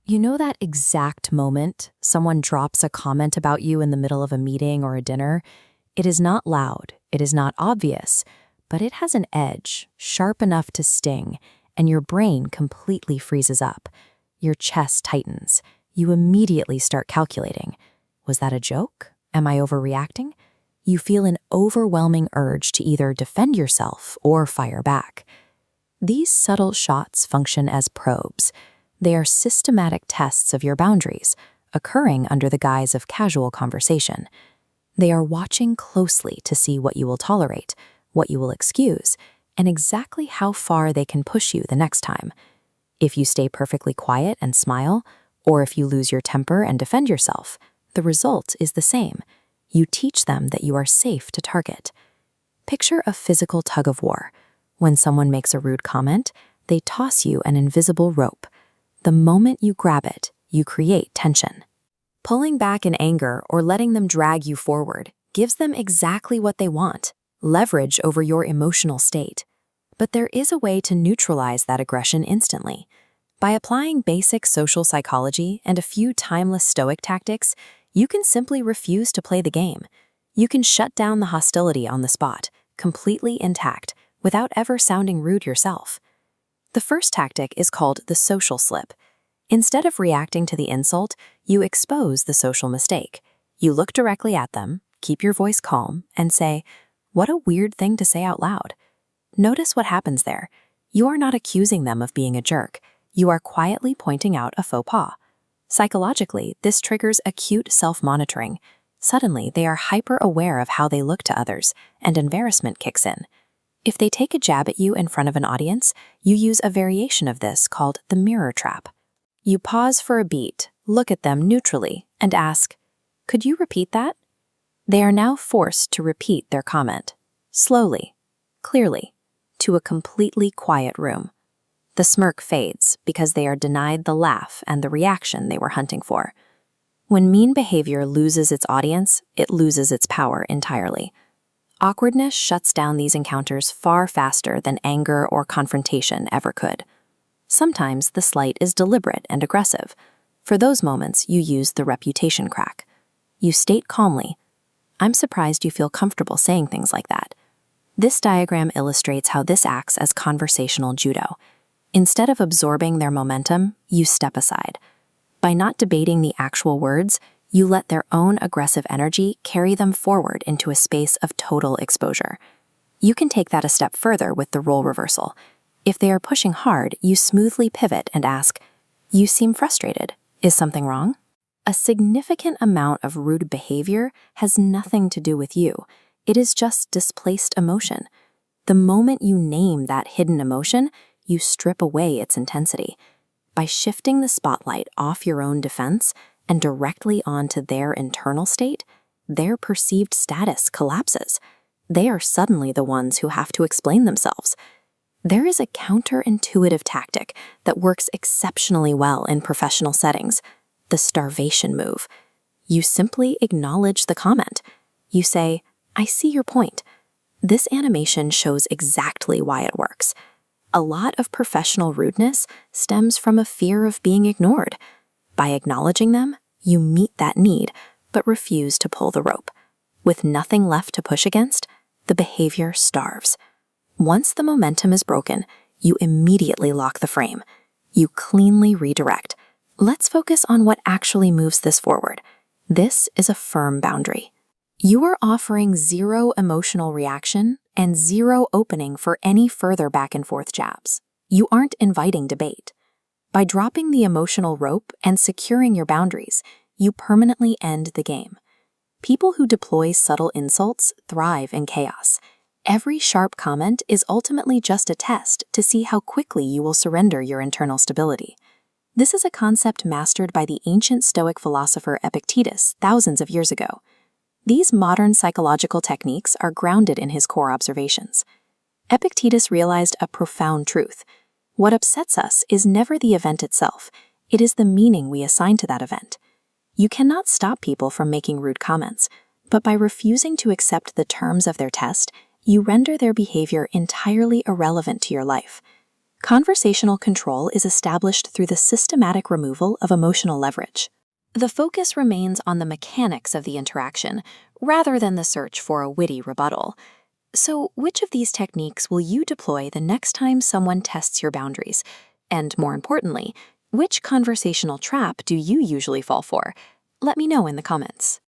You know that exact moment someone drops a comment about you in the middle of a meeting or a dinner? It is not loud, it is not obvious, but it has an edge, sharp enough to sting, and your brain completely freezes up. Your chest tightens. You immediately start calculating. Was that a joke? Am I overreacting? You feel an overwhelming urge to either defend yourself or fire back. These subtle shots function as probes. They are systematic tests of your boundaries, occurring under the guise of casual conversation. They are watching closely to see what you will tolerate, what you will excuse, and exactly how far they can push you the next time. If you stay perfectly quiet and smile, or if you lose your temper and defend yourself, the result is the same. You teach them that you are safe to target. Picture a physical tug-of-war. When someone makes a rude comment, they toss you an invisible rope. The moment you grab it, you create tension. Pulling back in anger or letting them drag you forward gives them exactly what they want, leverage over your emotional state. But there is a way to neutralize that aggression instantly. By applying basic social psychology and a few timeless Stoic tactics, you can simply refuse to play the game. You can shut down the hostility on the spot, completely intact, without ever sounding rude yourself. The first tactic is called the social slip. Instead of reacting to the insult, you expose the social mistake. You look directly at them, keep your voice calm, and say, "What a weird thing to say out loud." Notice what happens there. You are not accusing them of being a jerk. You are quietly pointing out a faux pas. Psychologically, this triggers acute self-monitoring. Suddenly, they are hyper-aware of how they look to others, and embarrassment kicks in. If they take a jab at you in front of an audience, you use a variation of this called the mirror trap. You pause for a beat, look at them neutrally, and ask, "Could you repeat that?" They are now forced to repeat their comment, slowly, clearly, to a completely quiet room. The smirk fades because they are denied the laugh and the reaction they were hunting for. When mean behavior loses its audience, it loses its power entirely. Awkwardness shuts down these encounters far faster than anger or confrontation ever could. Sometimes the slight is deliberate and aggressive. For those moments, you use the reputation crack. You state calmly, "I'm surprised you feel comfortable saying things like that." This diagram illustrates how this acts as conversational judo. Instead of absorbing their momentum, you step aside. By not debating the actual words, you let their own aggressive energy carry them forward into a space of total exposure. You can take that a step further with the role reversal. If they are pushing hard, you smoothly pivot and ask, "You seem frustrated. Is something wrong?" A significant amount of rude behavior has nothing to do with you. It is just displaced emotion. The moment you name that hidden emotion, you strip away its intensity. By shifting the spotlight off your own defense and directly onto their internal state, their perceived status collapses. They are suddenly the ones who have to explain themselves. There is a counterintuitive tactic that works exceptionally well in professional settings, the starvation move. You simply acknowledge the comment. You say, "I see your point." This animation shows exactly why it works. A lot of professional rudeness stems from a fear of being ignored. By acknowledging them, you meet that need, but refuse to pull the rope. With nothing left to push against, the behavior starves. Once the momentum is broken, you immediately lock the frame. You cleanly redirect. Let's focus on what actually moves this forward. This is a firm boundary. You are offering zero emotional reaction and zero opening for any further back and forth jabs. You aren't inviting debate. By dropping the emotional rope and securing your boundaries, you permanently end the game. People who deploy subtle insults thrive in chaos. Every sharp comment is ultimately just a test to see how quickly you will surrender your internal stability. This is a concept mastered by the ancient Stoic philosopher Epictetus thousands of years ago. These modern psychological techniques are grounded in his core observations. Epictetus realized a profound truth. What upsets us is never the event itself, it is the meaning we assign to that event. You cannot stop people from making rude comments, but by refusing to accept the terms of their test, you render their behavior entirely irrelevant to your life. Conversational control is established through the systematic removal of emotional leverage. The focus remains on the mechanics of the interaction, rather than the search for a witty rebuttal. So, which of these techniques will you deploy the next time someone tests your boundaries? And more importantly, which conversational trap do you usually fall for? Let me know in the comments.